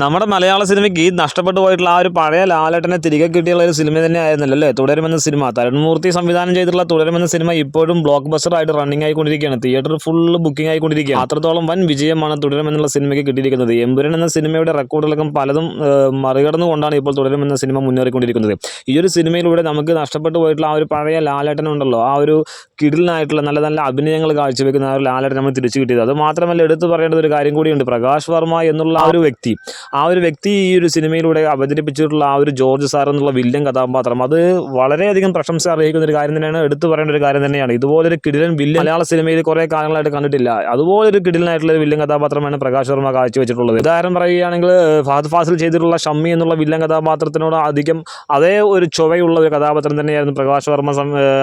നമ്മുടെ മലയാള സിനിമയ്ക്ക് നഷ്ടപ്പെട്ടു പോയിട്ടുള്ള ആ ഒരു പഴയ ലാലേട്ടനെ തിരികെ കിട്ടിയുള്ള ഒരു സിനിമ തന്നെ ആയിരുന്നല്ലോ അല്ലേ തുടരുമെന്ന സിനിമ. തരുൺമൂർത്തി സംവിധാനം ചെയ്തിട്ടുള്ള തുടരുമെന്ന സിനിമ ഇപ്പോഴും ബ്ലോക്ക് ബസ്റ്റർ ആയിട്ട് റണ്ണിങ് ആയിക്കൊണ്ടിരിക്കുകയാണ്. തിയേറ്റർ ഫുള്ള് ബുക്കിംഗ് ആയിക്കൊണ്ടിരിക്കുകയാണ്. അത്രത്തോളം വൻ വിജയമാണ് തുടരുമെന്നുള്ള സിനിമയ്ക്ക് കിട്ടിയിരിക്കുന്നത്. എമ്പുരാൻ എന്ന സിനിമയുടെ റെക്കോർഡുകളൊക്കെ പലതും മറികടന്നുകൊണ്ടാണ് ഇപ്പോൾ തുടരുമെന്ന സിനിമ മുന്നേറിക്കൊണ്ടിരിക്കുന്നത്. ഈ ഒരു സിനിമയിലൂടെ നമുക്ക് നഷ്ടപ്പെട്ടു പോയിട്ടുള്ള ആ ഒരു പഴയ ലാലേട്ടൻ ഉണ്ടല്ലോ, ആ ഒരു കിടിലനായിട്ടുള്ള നല്ല നല്ല അഭിനയങ്ങൾ കാഴ്ചവെക്കുന്ന ആ ഒരു ലാലേട്ടൻ നമ്മൾ തിരിച്ചു കിട്ടിയത്. അത് മാത്രമല്ല എടുത്തു പറയേണ്ട ഒരു കാര്യം കൂടിയുണ്ട്. പ്രകാശ് വർമ്മ എന്നുള്ള ആ ഒരു വ്യക്തി ഈ ഒരു സിനിമയിലൂടെ അവതരിപ്പിച്ചിട്ടുള്ള ആ ഒരു ജോർജ് സാർ എന്നുള്ള വില്ലൻ കഥാപാത്രം അത് വളരെയധികം പ്രശംസ അർഹിക്കുന്ന ഒരു കാര്യം തന്നെയാണ്, എടുത്തു പറയേണ്ട ഒരു കാര്യം തന്നെയാണ്. ഇതുപോലൊരു കിടിലൻ വില്ലൻ മലയാള സിനിമയിൽ കുറേ കാലങ്ങളായിട്ട് കണ്ടിട്ടില്ല. അതുപോലൊരു കിടിലനായിട്ടുള്ള ഒരു വില്ലൻ കഥാപാത്രമാണ് പ്രകാശ് വർമ്മ കാഴ്ചവെച്ചിട്ടുള്ളത്. ഉദാഹരണം പറയുകയാണെങ്കിൽ ഫഹദ് ഫാസിൽ ചെയ്തിട്ടുള്ള ഷമ്മി എന്നുള്ള വില്ലൻ കഥാപാത്രത്തിനോട് അധികം അതേ ഒരു ചുവയുള്ള ഒരു കഥാപാത്രം തന്നെയായിരുന്നു പ്രകാശ് വർമ്മ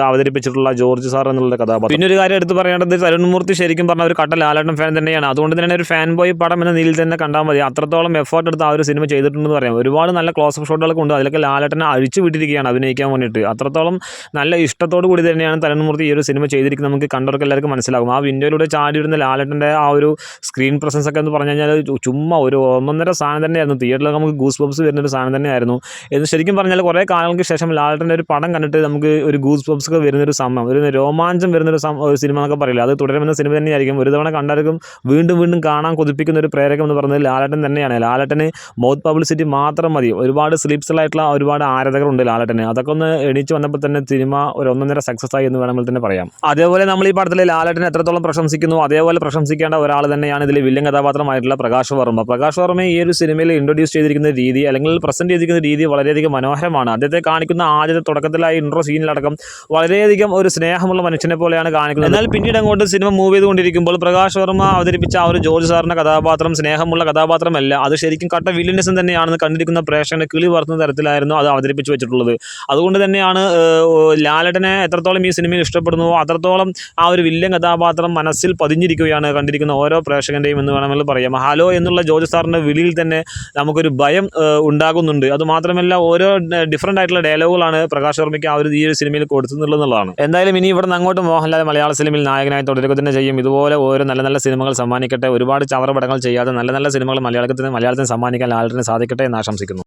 അവതരിപ്പിച്ചിട്ടുള്ള ജോർജ് സാർ എന്നുള്ള കഥാപാത്രം. പിന്നെ ഒരു കാര്യം എടുത്ത് പറയേണ്ടത്, തരുൺമൂർത്തി ശരിക്കും പറഞ്ഞ ഒരു കട്ട ലാലേട്ടൻ ഫാൻ തന്നെയാണ്. അതുകൊണ്ട് തന്നെ ഒരു ഫാൻ ബോയ് പടം എന്ന നിലയിൽ തന്നെ കണ്ടാൽ മതി. അത്രത്തോളം എഫേർട്ട് എടുത്ത് ആ ഒരു സിനിമ ചെയ്തിട്ടുണ്ടെന്ന് പറയാം. ഒരുപാട് നല്ല ക്ലോസപ്പ് ഷോട്ടുകളൊക്കെ ഉണ്ട്. അതിലൊക്കെ ലാലേട്ടനെ അഴിച്ചു വിട്ടിരിക്കുകയാണ് അഭിനയിക്കാൻ വേണ്ടിയിട്ട്. അത്രത്തോളം നല്ല ഇഷ്ടത്തോടു കൂടി തന്നെയാണ് തരുൺമൂർത്തി ഈ ഒരു സിനിമ ചെയ്തിരിക്കുന്നത്. നമുക്ക് കണ്ടവർക്ക് എല്ലാവർക്കും മനസ്സിലാകും. ആ വിൻഡോയിലൂടെ ചാടിയിരുന്ന ലാലേട്ടൻ്റെ ആ ഒരു സ്ക്രീൻ പ്രസൻസ് ഒക്കെ എന്ന് പറഞ്ഞു കഴിഞ്ഞാൽ ചുമ്മാ ഒരു ഒന്നൊന്നര സാധനം തന്നെയായിരുന്നു. തിയേറ്ററിൽ നമുക്ക് ഗൂസ് ബംപ്സ് വരുന്നൊരു സാധനം തന്നെയായിരുന്നു. എന്ന് ശരിക്കും പറഞ്ഞാൽ കുറേ കാലങ്ങൾക്ക് ശേഷം ലാലേട്ടൻ്റെ ഒരു പടം കണ്ടിട്ട് നമുക്ക് ഒരു ഗൂസ് ബംപ്സ് ഒക്കെ വരുന്നൊരു സമയം, ഒരു രോമാഞ്ചം വരുന്നൊരു സിനിമ എന്നൊക്കെ പറയില്ല, അത് തുടരുമെന്ന സിനിമ തന്നെയായിരിക്കും. ഒരു തവണ കണ്ടാലും വീണ്ടും വീണ്ടും കാണാൻ കൊതിപ്പിക്കുന്ന ഒരു പ്രേരകം എന്ന് പറയുന്നത് ലാലേട്ടൻ തന്നെയാണ്. ലാലേട്ടന് മൗത്ത് പബ്ലിസിറ്റി മാത്രം മതി. ഒരുപാട് സ്ലിപ്സിലായിട്ടുള്ള ഒരുപാട് ആരാധകരുണ്ട് ലാലേട്ടന്. അതൊക്കെ ഒന്ന് എണീച്ച് വന്നപ്പോൾ തന്നെ സിനിമ ഒരു ഒന്നൊന്നര സക്സസ് ആയി എന്ന് വേണമെങ്കിൽ തന്നെ പറയാം. അതേപോലെ നമ്മൾ ഈ പടത്തിൽ ലാലേട്ടനെ എത്രത്തോളം പ്രശംസിക്കുന്നു അതേപോലെ പ്രശംസിക്കേണ്ട ഒരാൾ തന്നെയാണ് ഇതിൽ വില്ലൻ കഥാപാത്രമായിട്ടുള്ള പ്രകാശ് വർമ്മ. പ്രകാശ് വർമ്മയെ ഈ ഒരു സിനിമയിൽ ഇൻട്രൊഡ്യൂസ് ചെയ്തിരിക്കുന്ന രീതി അല്ലെങ്കിൽ പ്രസന്റ് ചെയ്തിരിക്കുന്ന രീതി വളരെയധികം മനോഹരമാണ്. അദ്ദേഹത്തെ കാണിക്കുന്ന ആദ്യത്തെ തുടക്കത്തിലായി ഇൻട്രോ സീനിലടക്കം വളരെയധികം ഒരു സ്നേഹമുള്ള മനുഷ്യനെ പോലെയാണ് കാണിക്കുന്നത്. എന്നാൽ പിന്നീട് അങ്ങോട്ട് സിനിമ മൂവ് ചെയ്തുകൊണ്ടിരിക്കുമ്പോൾ പ്രകാശ് വർമ്മ അവതരിപ്പിച്ച ആ ഒരു ജോർജ് സാറിന്റെ കഥാപാത്രം സ്നേഹമുള്ള കഥാപാത്രമല്ല, അത് ശരിക്കും കട്ട വില്ലനിസം തന്നെയാണെന്ന് കണ്ടിരിക്കുന്ന പ്രേക്ഷകനെ കിളി പറത്തുന്ന തരത്തിലായിരുന്നു അത് അവതരിപ്പിച്ചു വെച്ചിട്ടുള്ളത്. അതുകൊണ്ട് തന്നെയാണ് ലാലേട്ടനെ എത്രത്തോളം ഈ സിനിമയിൽ ഇഷ്ടപ്പെടുന്നുവോ അത്രത്തോളം ആ ഒരു വില്ലൻ കഥാപാത്രം മനസ്സിൽ പതിഞ്ഞിരിക്കുകയാണ് കണ്ടിരിക്കുന്ന ഓരോ പ്രേക്ഷകൻ്റെയും എന്ന് വേണമെങ്കിൽ പറയാം. ഹലോ എന്നുള്ള ജോർജ് സാറിൻ്റെ വിളിയിൽ തന്നെ നമുക്കൊരു ഭയം ഉണ്ടാകുന്നുണ്ട്. അതുമാത്രമല്ല ഓരോ ഡിഫറൻ്റ് ആയിട്ടുള്ള ഡയലോഗുകളാണ് പ്രകാശ് വർമ്മയ്ക്ക് ഈ ഒരു സിനിമയിൽ കൊടുത്തുന്നുള്ളതാണ്. എന്തായാലും ഇനി ഇവിടെ നിന്ന് അങ്ങോട്ട് മോഹൻലാൽ മലയാള സിനിമയിൽ നായകനായി തുടരുക തന്നെ ചെയ്യും. ഇതുപോലെ ഓരോ നല്ല നല്ല സിനിമകൾ സമ്മാനിക്കട്ടെ. ഒരുപാട് ചവറ പടങ്ങൾ ചെയ്യാതെ നല്ല നല്ല സിനിമകൾ മലയാളത്തിന് സമ്മാനിക്കാൻ ലാലേട്ടന് സാധിക്കട്ടെ എന്ന് ആശംസിക്കുന്നു.